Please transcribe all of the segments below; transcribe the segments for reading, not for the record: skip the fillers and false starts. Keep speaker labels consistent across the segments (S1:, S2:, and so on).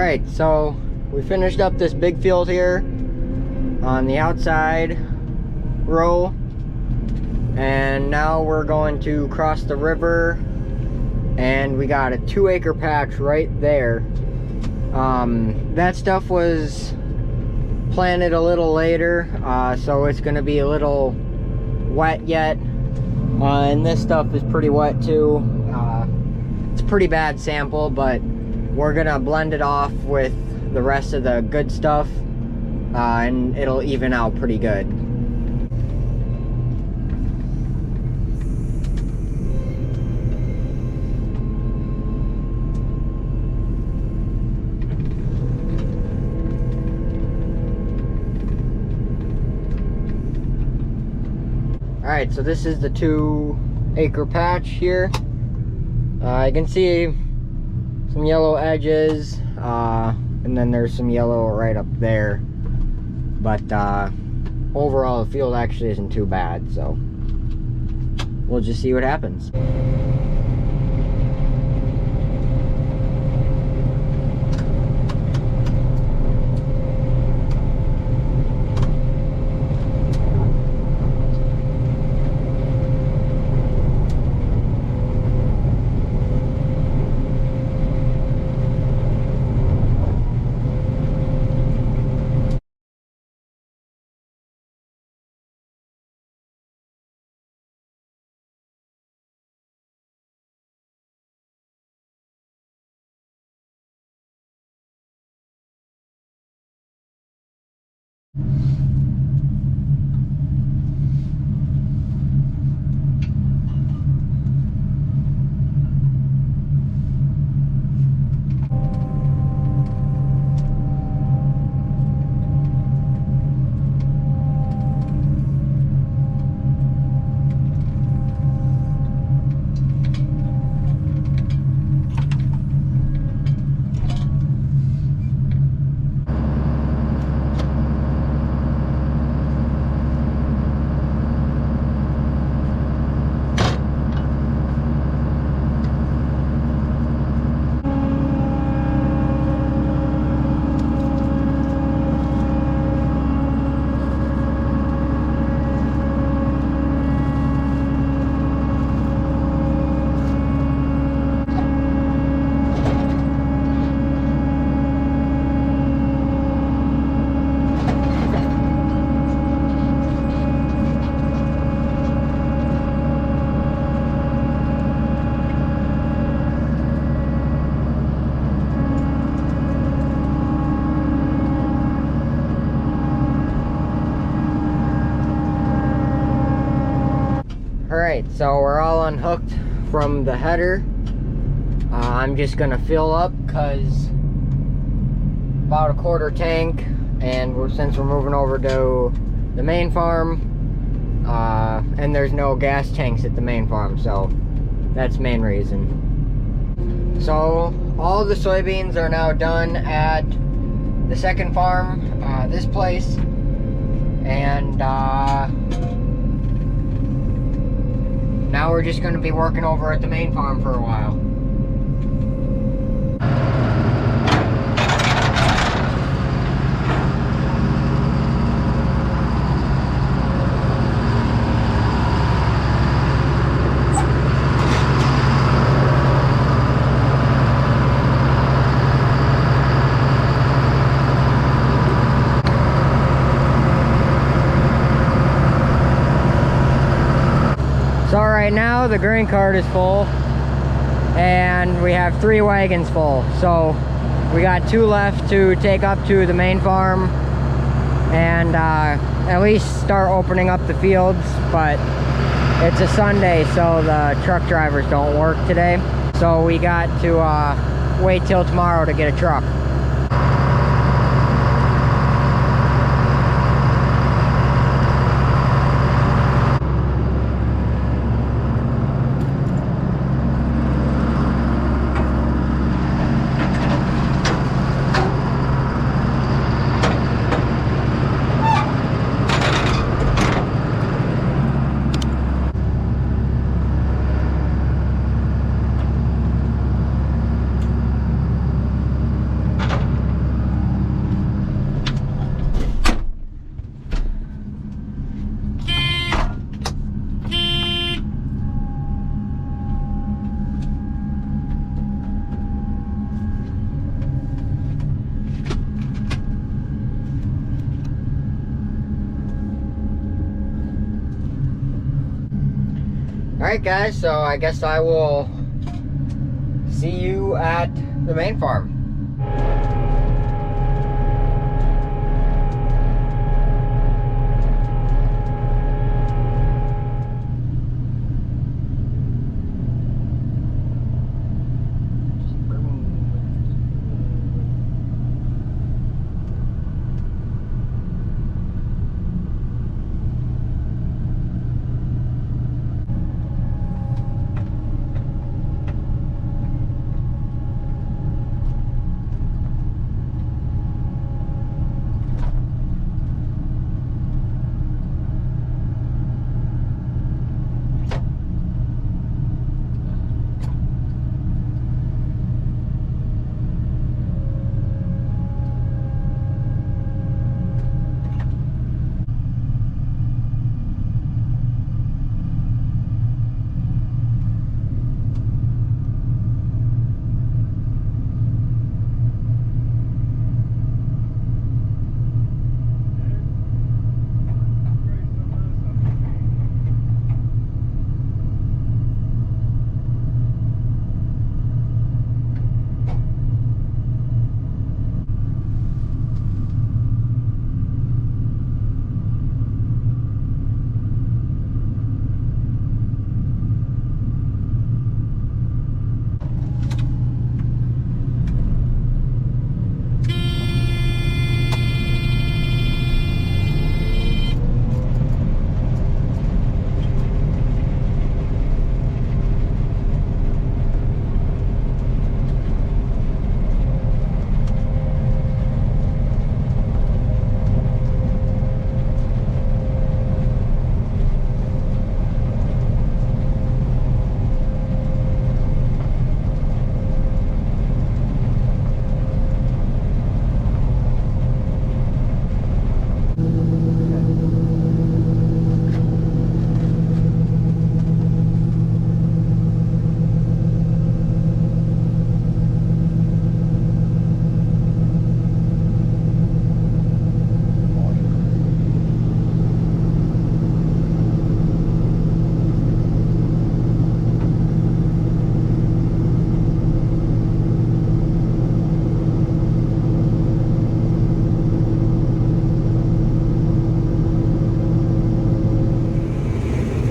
S1: Alright, so we finished up this big field here on the outside row, and now we're going to cross the river, and we got a 2-acre patch right there. That stuff was planted a little later, so it's gonna be a little wet yet, and this stuff is pretty wet too. It's a pretty bad sample, but we're gonna blend it off with the rest of the good stuff, and it'll even out pretty good. Alright, so this is the 2-acre patch here. You can see some yellow edges, and then there's some yellow right up there. But overall, the field actually isn't too bad, so we'll just see what happens. Alright, so we're all unhooked from the header. I'm just gonna fill up because about a 1/4 tank, and since we're moving over to the main farm, and there's no gas tanks at the main farm, so that's the main reason. So all the soybeans are now done at the second farm, this place, and now we're just going to be working over at the main farm for a while. So right now the grain cart is full, and we have 3 wagons full. So we got 2 left to take up to the main farm and at least start opening up the fields. But it's a Sunday, so the truck drivers don't work today. So we got to wait till tomorrow to get a truck. Alright guys, so I guess I will see you at the main farm.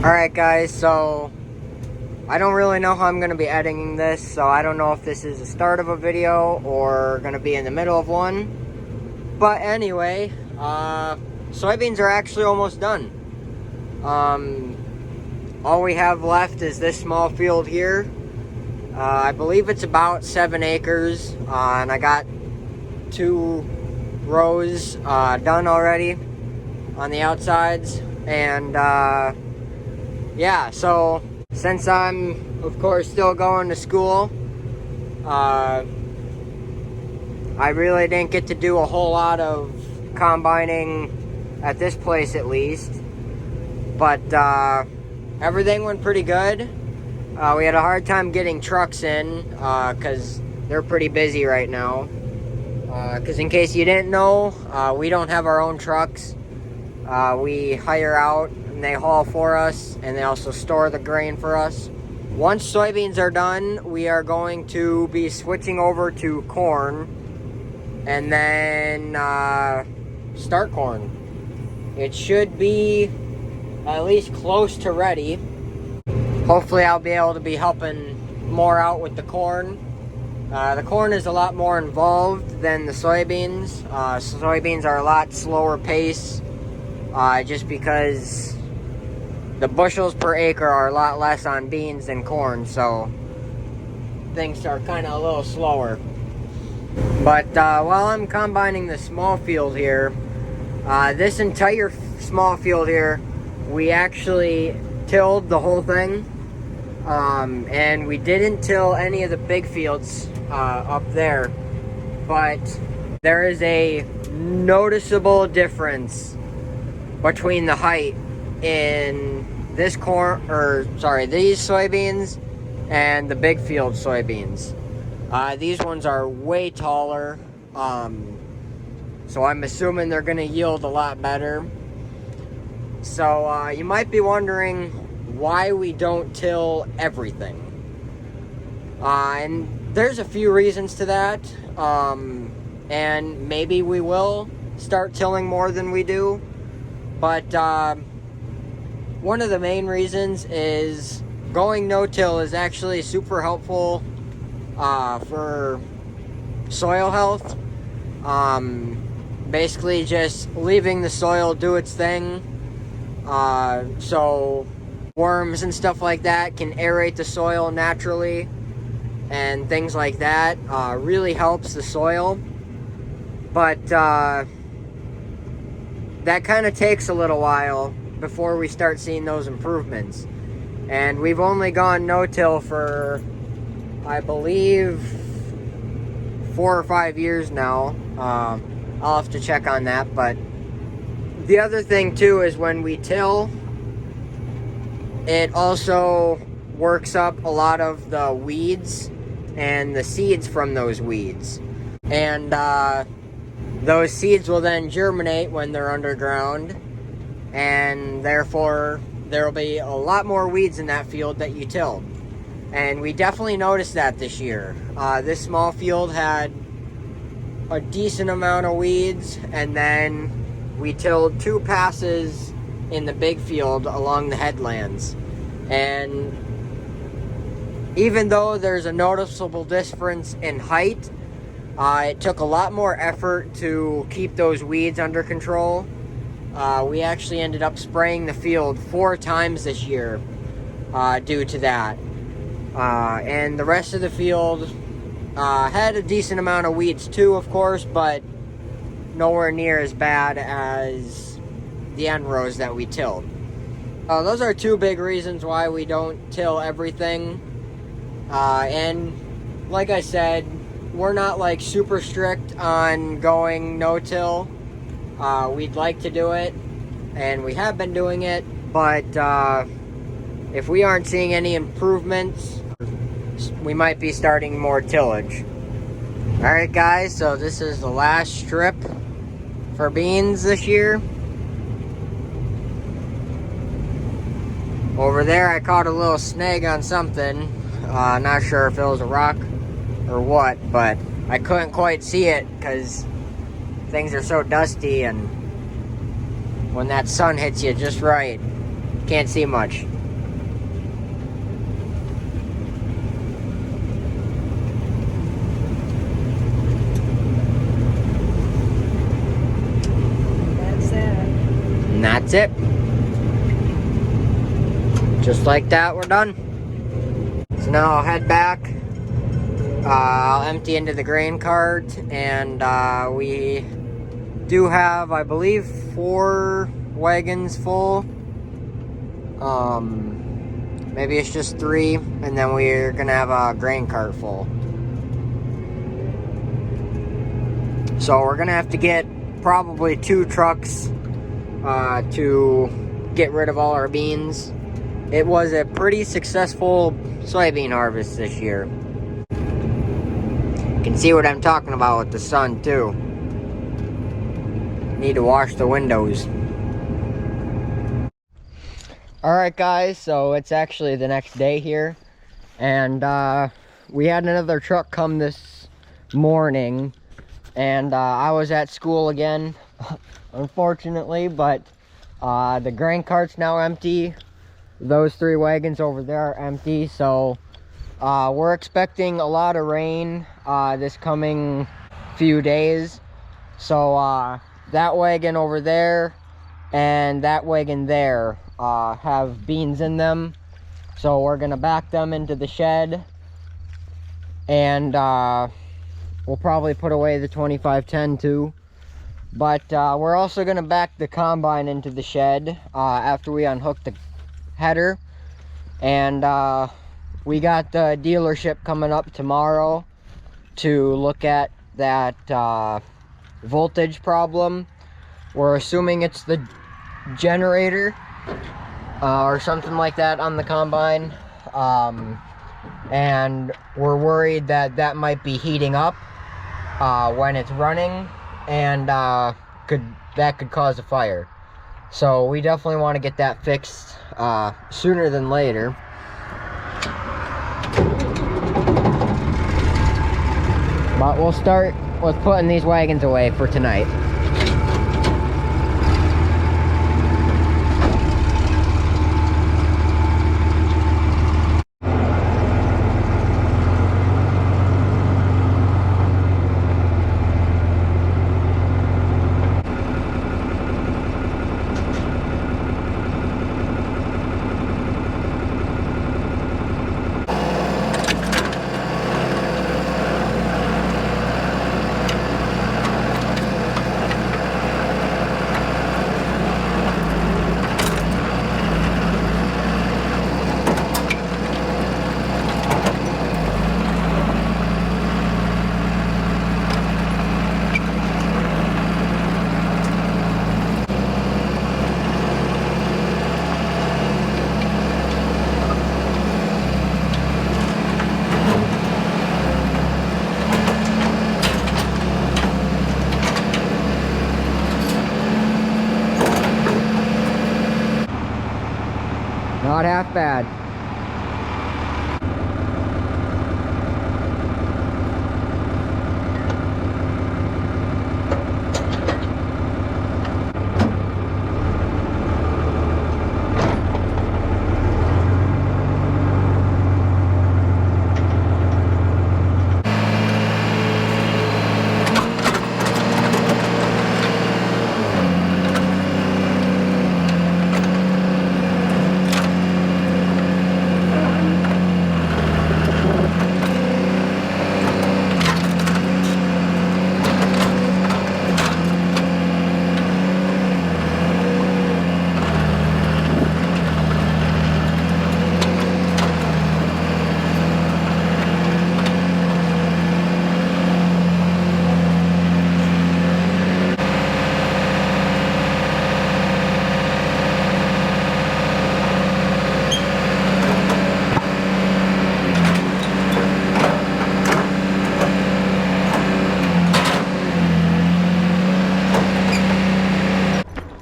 S1: Alright guys, so I don't really know how I'm going to be editing this, so I don't know if this is the start of a video or going to be in the middle of one. But anyway, soybeans are actually almost done. All we have left is this small field here. I believe it's about 7 acres, and I got 2 rows done already on the outsides. And yeah, so since I'm, of course, still going to school, I really didn't get to do a whole lot of combining at this place, at least. But everything went pretty good. We had a hard time getting trucks in because they're pretty busy right now. Because in case you didn't know, we don't have our own trucks. We hire out and they haul for us, and they also store the grain for us. Once soybeans are done, we are going to be switching over to corn and then start corn. It should be at least close to ready. Hopefully I'll be able to be helping more out with the corn. The corn is a lot more involved than the soybeans. Soybeans are a lot slower pace, just because the bushels per acre are a lot less on beans than corn, so things are kind of a little slower. But while I'm combining the small field here, this entire small field here, we actually tilled the whole thing, and we didn't till any of the big fields up there, but there is a noticeable difference between the height in this these soybeans and the big field soybeans. These ones are way taller, so I'm assuming they're going to yield a lot better. So you might be wondering, why we don't till everything. And there's a few reasons to that. And maybe we will start tilling more than we do. But one of the main reasons is going no-till is actually super helpful for soil health. Basically just leaving the soil do its thing. So worms and stuff like that can aerate the soil naturally. And things like that really helps the soil. But that kind of takes a little while before we start seeing those improvements. And we've only gone no-till for, I believe, 4 or 5 years now. I'll have to check on that. But the other thing too is when we till, it also works up a lot of the weeds and the seeds from those weeds. And those seeds will then germinate when they're underground, and therefore there will be a lot more weeds in that field that you tilled. And we definitely noticed that this year. This small field had a decent amount of weeds, and then we tilled 2 passes in the big field along the headlands. And even though there's a noticeable difference in height, it took a lot more effort to keep those weeds under control. We actually ended up spraying the field 4 times this year due to that. And the rest of the field had a decent amount of weeds too, of course, but nowhere near as bad as the end rows that we tilled. Those are 2 big reasons why we don't till everything. And like I said, we're not like super strict on going no-till. We'd like to do it, and we have been doing it, but if we aren't seeing any improvements, we might be starting more tillage. Alright guys, so this is the last strip for beans this year. Over there I caught a little snag on something. Not sure if it was a rock or what, but I couldn't quite see it because things are so dusty, and when that sun hits you just right, you can't see much.
S2: That's it.
S1: And that's it. Just like that, we're done. So now I'll head back. I'll empty into the grain cart, and we do have, I believe, 4 wagons full. Maybe it's just 3, and then we're gonna have a grain cart full. So we're gonna have to get probably 2 trucks to get rid of all our beans. It was a pretty successful soybean harvest this year. You can see what I'm talking about with the sun too. Need to wash the windows. Alright guys, so it's actually the next day here, and we had another truck come this morning, and I was at school again, unfortunately, but the grain cart's now empty. Those 3 wagons over there are empty, so we're expecting a lot of rain this coming few days. So that wagon over there and that wagon there have beans in them, so we're gonna back them into the shed, and we'll probably put away the 2510 too. But we're also gonna back the combine into the shed after we unhook the header. And we got the dealership coming up tomorrow to look at that voltage problem. We're assuming it's the generator or something like that on the combine, and we're worried that that might be heating up when it's running, and that could cause a fire. So we definitely want to get that fixed sooner than later. But we'll start with putting these wagons away for tonight. Not half bad.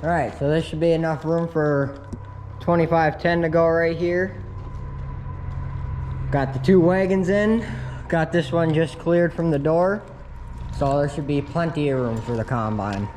S1: Alright, so this should be enough room for 2510 to go right here. Got the two wagons in. Got this one just cleared from the door. So there should be plenty of room for the combine.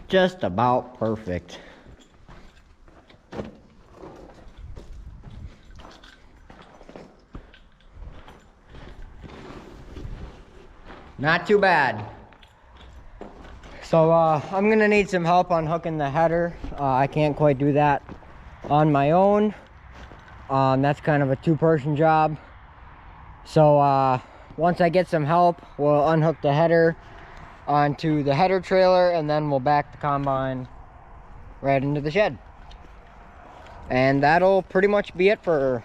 S1: Just about perfect. Not too bad. So I'm gonna need some help on hooking the header. I can't quite do that on my own. That's kind of a two-person job. So once I get some help, we'll unhook the header onto the header trailer, and then we'll back the combine right into the shed. And that'll pretty much be it for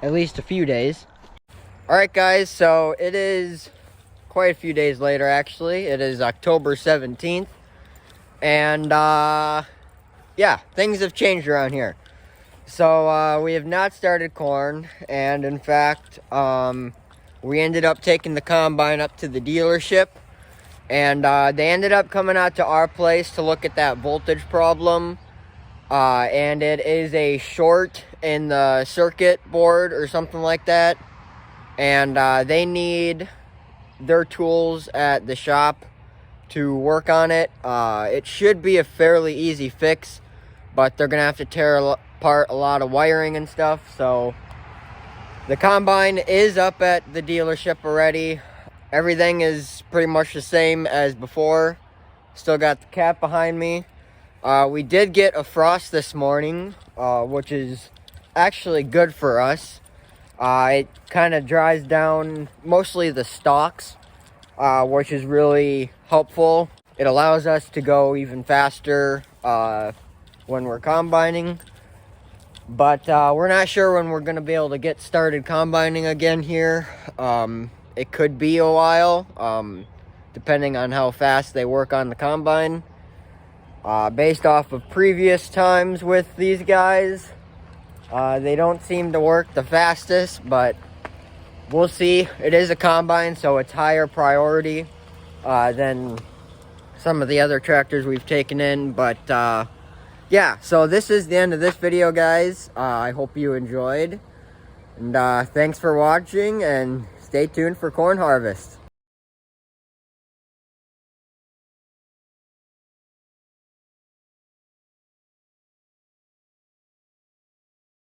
S1: at least a few days. Alright guys, so it is quite a few days later actually. It is October 17th. And yeah, things have changed around here. So we have not started corn, and in fact we ended up taking the combine up to the dealership. And they ended up coming out to our place to look at that voltage problem. And it is a short in the circuit board or something like that. And they need their tools at the shop to work on it. It should be a fairly easy fix, but they're going to have to tear apart a lot of wiring and stuff. So the combine is up at the dealership already. Everything is pretty much the same as before. Still got the cap behind me. We did get a frost this morning, which is actually good for us. It kind of dries down mostly the stalks, which is really helpful. It allows us to go even faster when we're combining. But we're not sure when we're going to be able to get started combining again here. It could be a while, depending on how fast they work on the combine. Based off of previous times with these guys, they don't seem to work the fastest, but we'll see. It is a combine, so it's higher priority than some of the other tractors we've taken in. But yeah, so this is the end of this video, guys. I hope you enjoyed. And thanks for watching, and stay tuned for corn harvest.